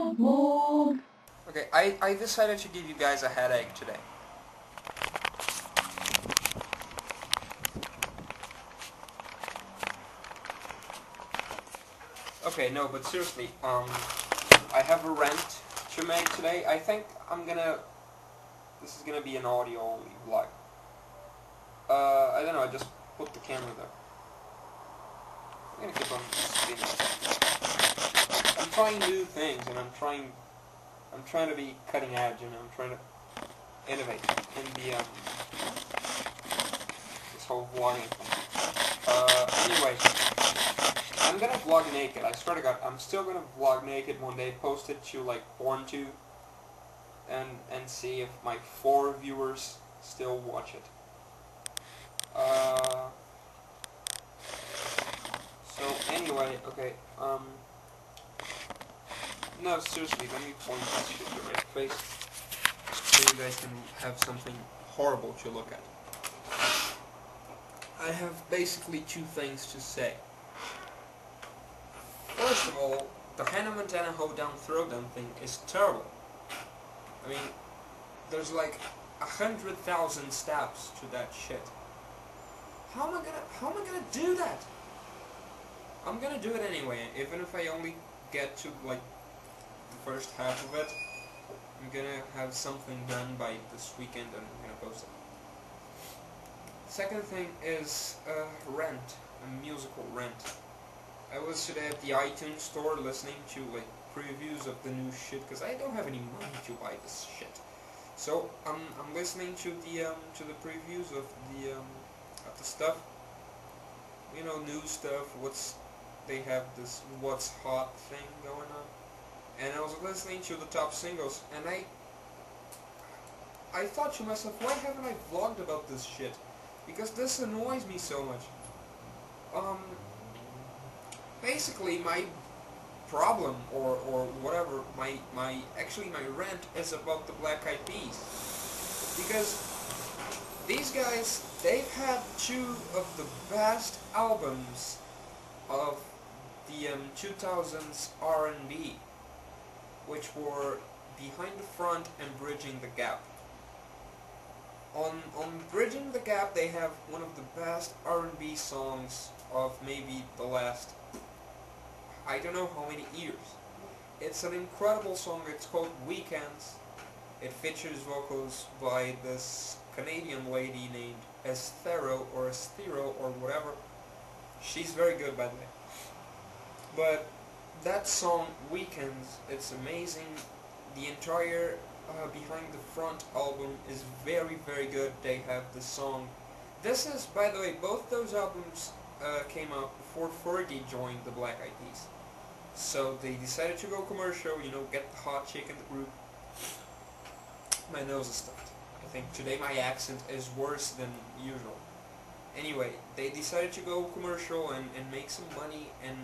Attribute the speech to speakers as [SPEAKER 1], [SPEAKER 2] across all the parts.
[SPEAKER 1] Smugvlog.
[SPEAKER 2] Okay, I decided to give you guys a headache today. Okay, no, but seriously, I have a rant to make today. I think this is gonna be an audio only vlog. I don't know, I just put the camera there. I'm gonna keep on spinning. I'm trying new things, and I'm trying to be cutting edge, and I'm trying to innovate in the this whole vlogging thing. Anyway, I'm gonna vlog naked. I swear to God, I'm still gonna vlog naked one day. Post it to like PornTube, and see if my 4 viewers still watch it. So anyway, okay. No, seriously, let me point this shit to my face, so you guys can have something horrible to look at. I have basically 2 things to say. First of all, the Hannah Montana hold down throw down thing is terrible. I mean, there's like 100,000 steps to that shit. How am I gonna do that? I'm gonna do it anyway, even if I only get to like the first half of it. I'm gonna have something done by this weekend, and I'm gonna post it. Second thing is Rent, a musical Rent. I was today at the iTunes store listening to like previews of the new shit, because I don't have any money to buy this shit. So I'm listening to the previews of the stuff. You know, new stuff. They have this what's hot thing going on, and I was listening to the top singles, and I thought to myself, why haven't I vlogged about this shit? Because this annoys me so much. Basically my problem, or whatever, my rant is about the Black Eyed Peas. Because these guys, they've had 2 of the best albums of the 2000s R&B, which were Behind the Front and Bridging the Gap. On Bridging the Gap, they have one of the best R&B songs of maybe the last, I don't know how many years. It's an incredible song. It's called Weekends. It features vocals by this Canadian lady named Estero or whatever. She's very good, by the way. But that song, Weekends, it's amazing. The entire Behind the Front album is very, very good. They have the song. This is, by the way, both those albums came out before Fergie joined the Black Eyed Peas. So they decided to go commercial, you know, get the hot chick in the group. My nose is stuffed. I think today my accent is worse than usual. Anyway, they decided to go commercial and make some money, and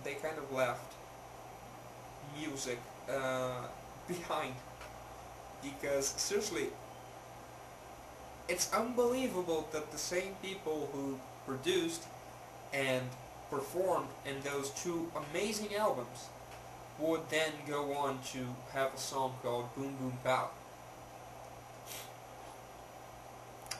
[SPEAKER 2] they kind of left music behind. Because, seriously, it's unbelievable that the same people who produced and performed in those 2 amazing albums would then go on to have a song called Boom Boom Pow.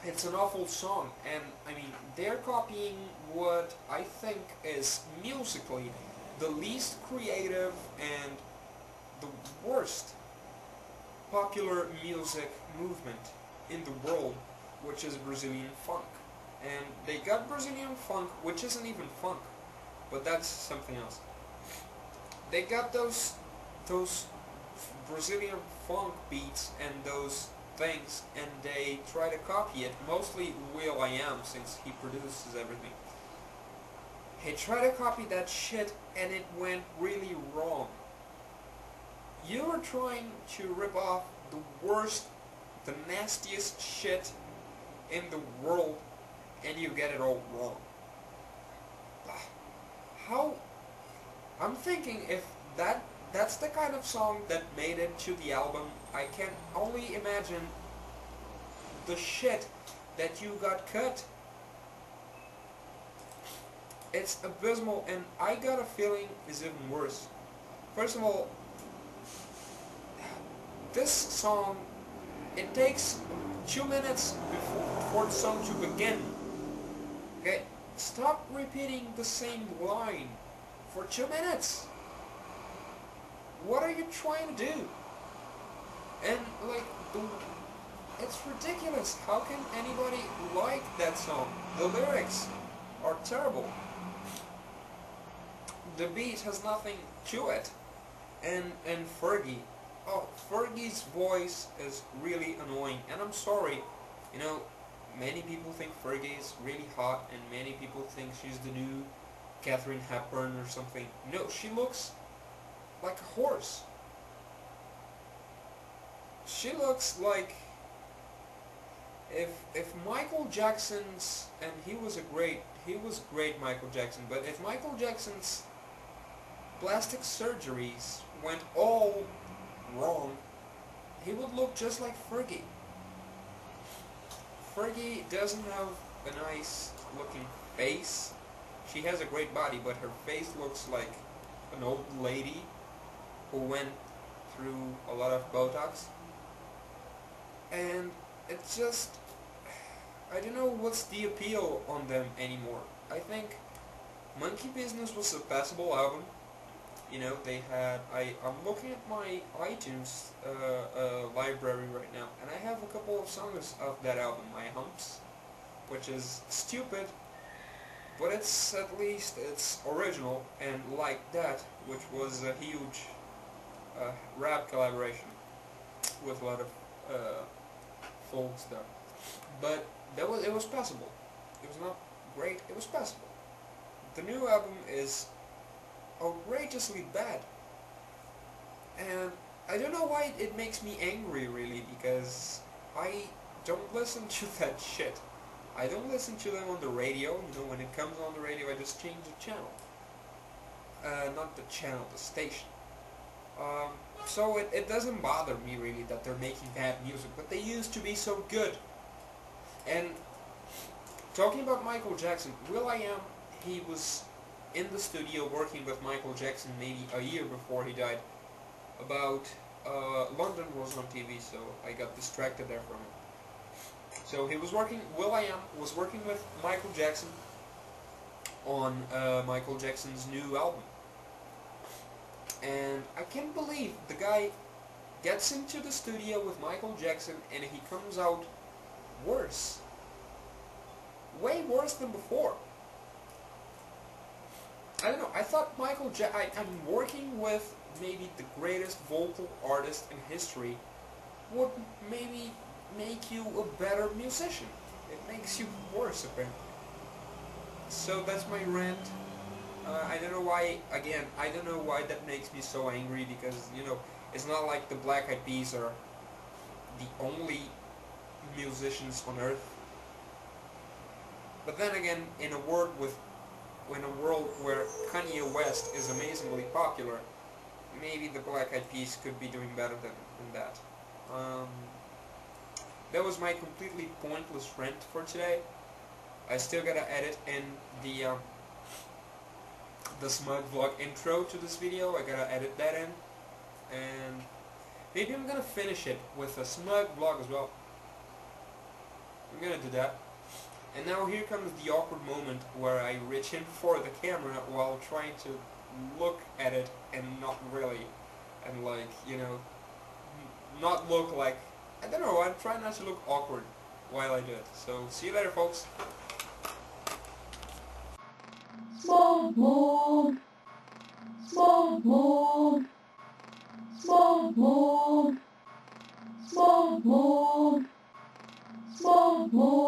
[SPEAKER 2] It's an awful song, and I mean, they're copying what I think is musically the least creative and the worst popular music movement in the world, which is Brazilian funk. And they got Brazilian funk, which isn't even funk, but that's something else. They got those Brazilian funk beats and those things, and they try to copy it, mostly will.i.am, since he produces everything. He tried to copy that shit, and it went really wrong. You are trying to rip off the worst, the nastiest shit in the world, and you get it all wrong. How? I'm thinking if that's the kind of song that made it to the album, I can only imagine the shit that you got cut. It's abysmal, and I got a feeling it's even worse. First of all, this song, it takes 2 minutes for the song to begin. Okay, stop repeating the same line for 2 minutes. What are you trying to do? And like, it's ridiculous. How can anybody like that song? The lyrics are terrible. The beat has nothing to it. And Fergie. Oh, Fergie's voice is really annoying. And I'm sorry, you know, many people think Fergie is really hot, and many people think she's the new Katharine Hepburn or something. No, she looks like a horse. She looks like if Michael Jackson's, and he was great Michael Jackson, but if Michael Jackson's plastic surgeries went all wrong, he would look just like Fergie. Fergie doesn't have a nice looking face. She has a great body, but her face looks like an old lady who went through a lot of Botox. And it's just, I don't know what's the appeal on them anymore. I think Monkey Business was a passable album. You know, they had, I'm looking at my iTunes library right now, and I have a couple of songs of that album. My Humps, which is stupid, but it's at least it's original, and Like That, which was a huge rap collaboration with a lot of folk stuff. But it was passable. It was not great. It was passable. The new album is outrageously bad, and I don't know why it makes me angry, really, because I don't listen to that shit. I don't listen to them on the radio. You know, when it comes on the radio, I just change the channel. Not the channel, the station. So it doesn't bother me really that they're making bad music, but they used to be so good. And talking about Michael Jackson, will.i.am, he was in the studio working with Michael Jackson maybe a year before he died. About London was on TV, so I got distracted there from it. So he was working, will.i.am was working with Michael Jackson on Michael Jackson's new album. And I can't believe the guy gets into the studio with Michael Jackson and he comes out worse. Way worse than before. I don't know, I thought I'm working with maybe the greatest vocal artist in history would maybe make you a better musician. It makes you worse, apparently. So that's my rant. I don't know why, again, I don't know why that makes me so angry, because, you know, it's not like the Black Eyed Peas are the only musicians on earth. But then again, in a world where Kanye West is amazingly popular, maybe the Black Eyed Peas could be doing better than that. That was my completely pointless rant for today. I still gotta edit in the Smugvlog intro to this video. I gotta edit that in, and maybe I'm gonna finish it with a Smugvlog as well. I'm gonna do that. And now here comes the awkward moment where I reach in for the camera while trying to look at it and not really, and like, you know, not look like, I don't know, I'm trying not to look awkward while I do it. So see you later, folks.
[SPEAKER 1] Smugvlog, Smugvlog, Smugvlog, Smugvlog, Smugvlog.